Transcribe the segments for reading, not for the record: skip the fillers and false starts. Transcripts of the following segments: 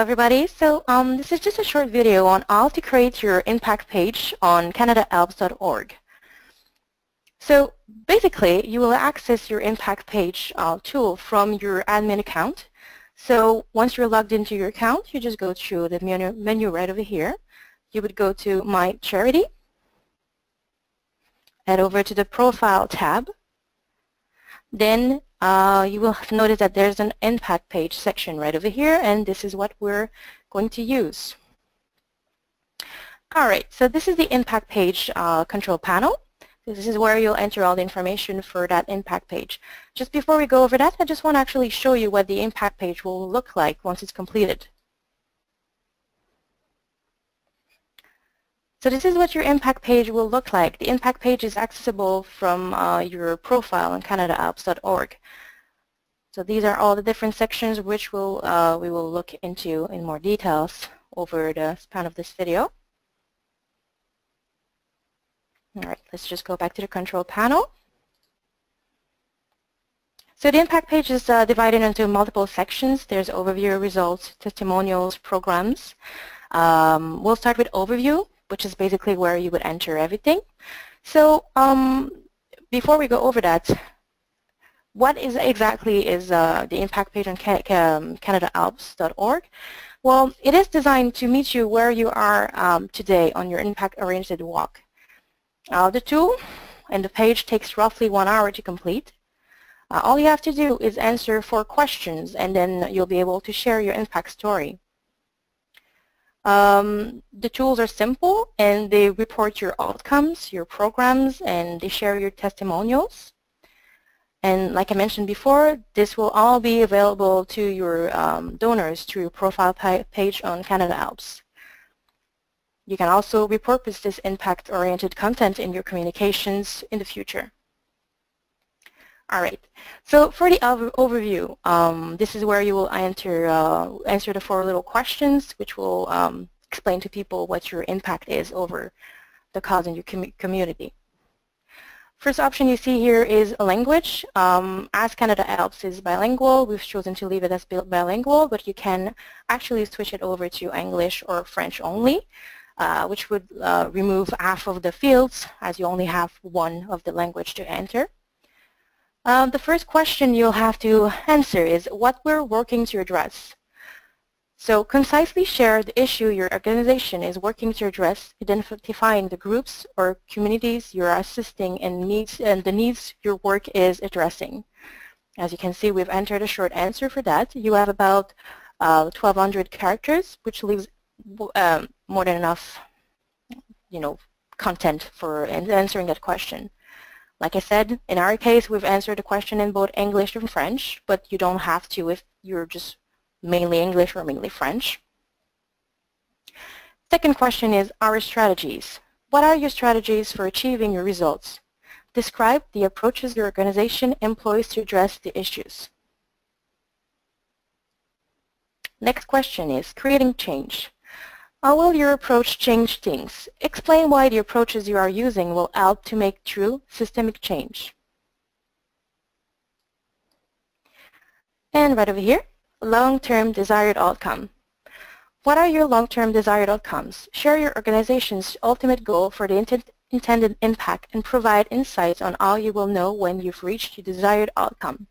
everybody. This is just a short video on how to create your impact page on CanadaHelps.org. So basically, you will access your impact page tool from your admin account. So once you're logged into your account, you just go through the menu right over here. You would go to My Charity, head over to the Profile tab. Then you will notice that there's an impact page section right over here, and this is what we're going to use. Alright, so this is the impact page control panel. This is where you'll enter all the information for that impact page. Just before we go over that, I just want to actually show you what the impact page will look like once it's completed. So this is what your impact page will look like. The impact page is accessible from your profile on CanadaHelps.org. So these are all the different sections which we will look into in more details over the span of this video. All right, let's just go back to the control panel. So the impact page is divided into multiple sections. There's overview, results, testimonials, programs. We'll start with overview, which is basically where you would enter everything. So before we go over that, what exactly is the impact page on CanadaHelps.org? Well, it is designed to meet you where you are today on your impact-oriented walk. The tool and the page takes roughly 1 hour to complete. All you have to do is answer 4 questions, and then you'll be able to share your impact story. The tools are simple, and they report your outcomes, your programs, and they share your testimonials. And like I mentioned before, this will all be available to your donors through your profile page on Canada Helps. You can also repurpose this impact-oriented content in your communications in the future. All right, so for the overview, this is where you will answer the 4 little questions, which will explain to people what your impact is over the cause in your community. First option you see here is a language. As Canada Helps is bilingual, we've chosen to leave it as bilingual, but you can actually switch it over to English or French only, which would remove half of the fields, as you only have one of the language to enter. The first question you'll have to answer is what we're working to address. So concisely share the issue your organization is working to address, identifying the groups or communities you're assisting and the needs your work is addressing. As you can see, we've entered a short answer for that. You have about 1,200 characters, which leaves more than enough, content for answering that question. Like I said, in our case, we've answered the question in both English and French, but you don't have to if you're just mainly English or mainly French. Second question is our strategies. What are your strategies for achieving your results? Describe the approaches your organization employs to address the issues. Next question is creating change. How will your approach change things? Explain why the approaches you are using will help to make true systemic change. And right over here, long-term desired outcome. What are your long-term desired outcomes? Share your organization's ultimate goal for the intended impact and provide insights on how you will know when you've reached your desired outcome.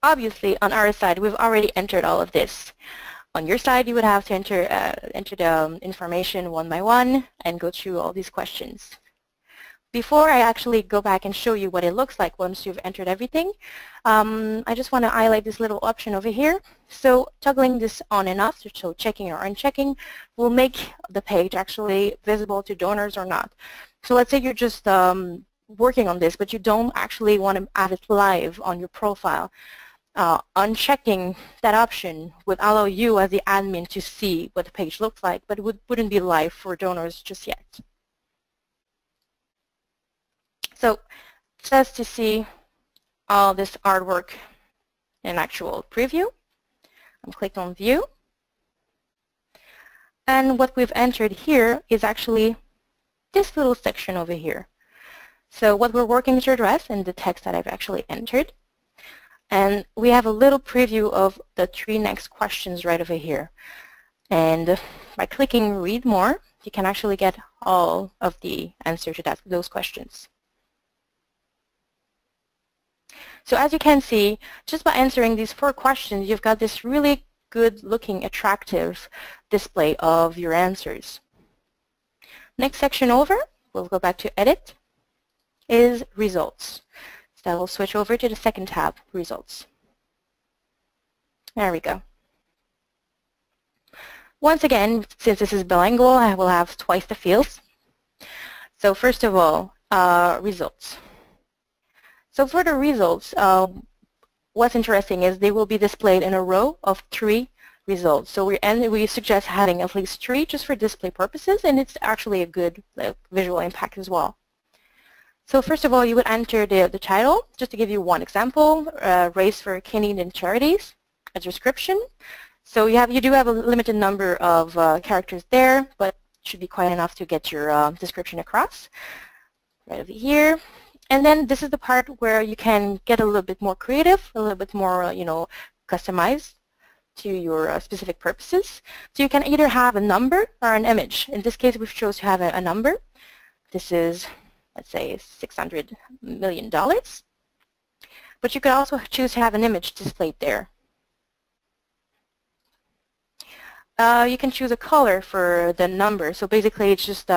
Obviously, on our side, we've already entered all of this. On your side, you would have to enter the information one by one and go through all these questions. Before I actually go back and show you what it looks like once you've entered everything, I just want to highlight this little option over here. So toggling this on and off, so checking or unchecking, will make the page actually visible to donors or not. So let's say you're just working on this, but you don't actually want to add it live on your profile. Unchecking that option would allow you as the admin to see what the page looks like, but it wouldn't be live for donors just yet. So it says to see all this artwork in actual preview. I'm clicked on view. And what we've entered here is actually this little section over here. So what we're working to address and the text that I've actually entered. And we have a little preview of the 3 next questions right over here. And by clicking Read More, you can actually get all of the answer to those questions. So as you can see, just by answering these 4 questions, you've got this really good-looking, attractive display of your answers. Next section over, we'll go back to Edit, is Results. So we'll switch over to the second tab, Results. There we go. Once again, since this is bilingual, I will have twice the fields. So first of all, results. So for the results, what's interesting is they will be displayed in a row of 3 results. So we suggest having at least 3 just for display purposes, and it's actually a good visual impact as well. So first of all, you would enter the title. Just to give you one example, Race for Canadian Charities, a description. So you do have a limited number of characters there, but it should be quite enough to get your description across. Right over here. And then this is the part where you can get a little bit more creative, a little bit more, customized to your specific purposes. So you can either have a number or an image. In this case, we've chosen to have a number. This is, let's say, $600 million. But you could also choose to have an image displayed there. You can choose a color for the number. So basically, it's just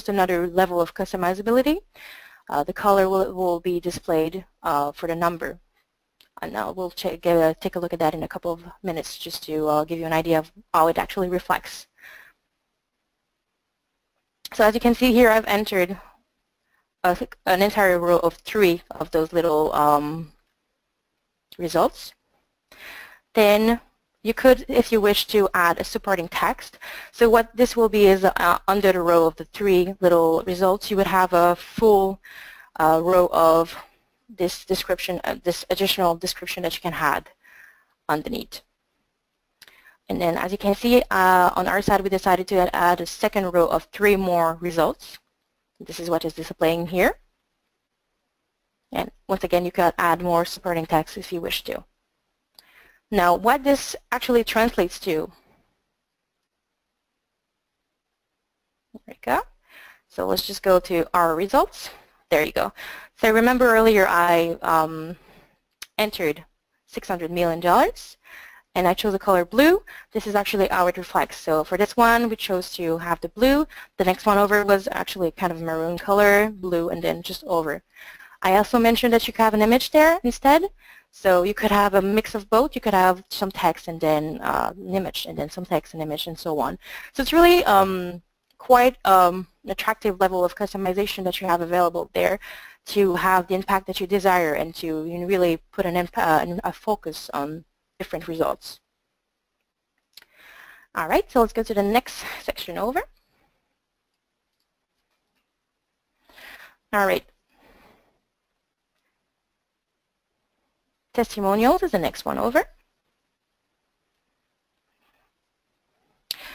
another level of customizability. The color will be displayed for the number. And now we'll take a look at that in a couple of minutes just to give you an idea of how it actually reflects. So as you can see here, I've entered an entire row of 3 of those little results. Then you could, if you wish, to add a supporting text. So what this will be is under the row of the 3 little results, you would have a full row of this description, this additional description that you can add underneath. And then as you can see, on our side, we decided to add a second row of 3 more results. This is what is displaying here. And once again, you can add more supporting text if you wish to. Now, what this actually translates to, there we go. So let's just go to our results. There you go. So remember earlier I entered $600 million, and I chose the color blue. This is actually how it reflects. So for this one, we chose to have the blue. The next one over was actually kind of maroon color, blue, and then just over. I also mentioned that you could have an image there instead. So you could have a mix of both. You could have some text and then an image, and then some text and image, and so on. So it's really quite an attractive level of customization that you have available there to have the impact that you desire and to really put a focus on different results. All right, so let's go to the next section over. All right. Testimonials is the next one over.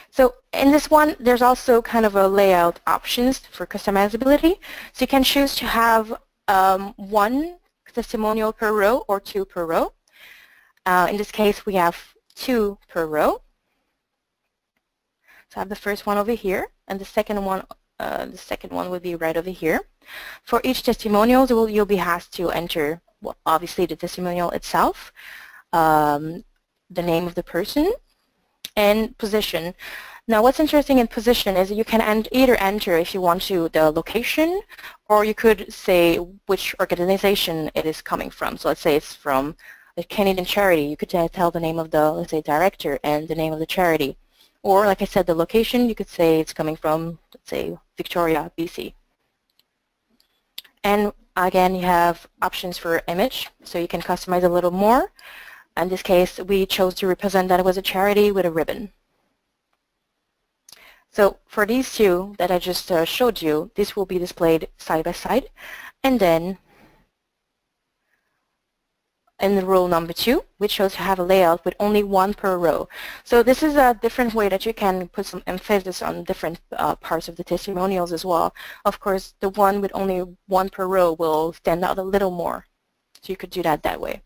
So in this one, there's also kind of a layout options for customizability. So you can choose to have 1 testimonial per row or 2 per row. In this case, we have 2 per row. So I have the first one over here, and the second one would be right over here. For each testimonial, you'll be asked to enter, well, obviously the testimonial itself, the name of the person, and position. Now what's interesting in position is you can either enter, if you want to, the location, or you could say which organization it is coming from. So let's say it's from a Canadian charity. You could tell the name of the, let's say, director and the name of the charity. Or like I said, the location, you could say it's coming from, let's say, Victoria, BC. And again, you have options for image, so you can customize a little more. In this case, we chose to represent that it was a charity with a ribbon. So for these 2 that I just showed you, this will be displayed side by side. And then in the row number 2, we chose to have a layout with only 1 per row. So this is a different way that you can put some emphasis on different parts of the testimonials as well. Of course, the one with only 1 per row will stand out a little more. So you could do that way.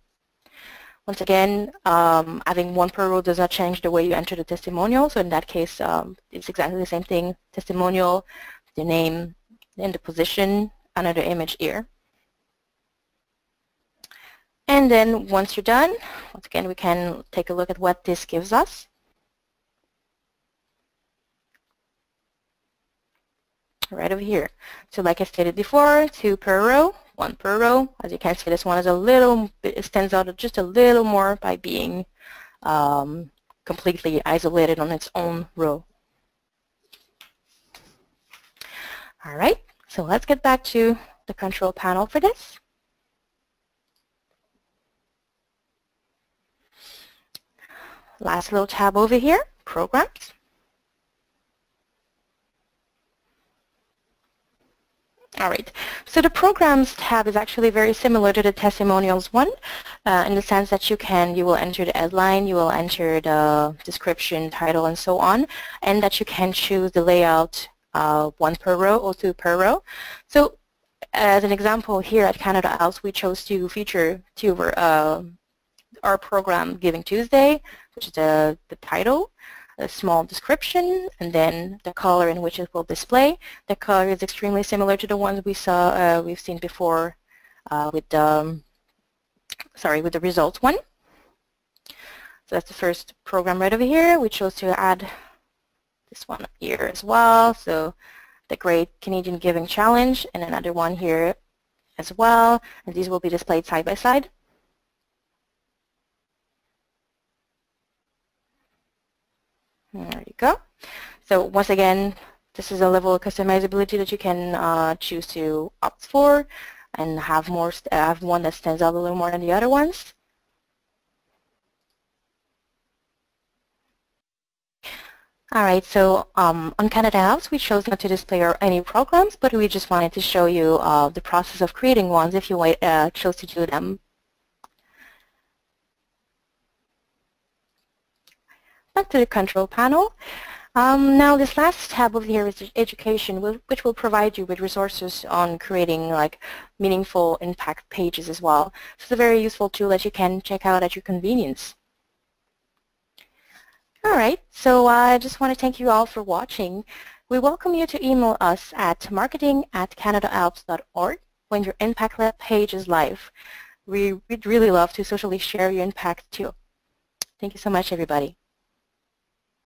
Once again, having one per row does not change the way you enter the testimonial. So in that case, it's exactly the same thing. Testimonial, the name, and the position, another image here. And then once you're done, once again, we can take a look at what this gives us. Right over here. So like I stated before, 2 per row, 1 per row. As you can see, this one is a little bit, it stands out just a little more by being completely isolated on its own row. All right, so let's get back to the control panel for this. Last little tab over here, Programs. All right, so the Programs tab is actually very similar to the Testimonials one in the sense that you will enter the headline, you will enter the description, title, and so on, and that you can choose the layout 1 per row or 2 per row. So as an example here at CanadaHelps, we chose to feature our program Giving Tuesday, which is the title, a small description, and then the color in which it will display. The color is extremely similar to the ones we've seen before with the results one. So that's the first program right over here. We chose to add this one up here as well. So the Great Canadian Giving Challenge, and another one here as well. And these will be displayed side by side. There you go. So once again, this is a level of customizability that you can choose to opt for and have one that stands out a little more than the other ones. All right, so on CanadaHelps, we chose not to display any programs, but we just wanted to show you the process of creating ones if you chose to do them. Back to the control panel. Now this last tab over here is education, which will provide you with resources on creating like meaningful impact pages as well. So it's a very useful tool that you can check out at your convenience. All right, so I just want to thank you all for watching. We welcome you to email us at marketing@CanadaHelps.org when your impact page is live. We'd really love to socially share your impact too. Thank you so much, everybody.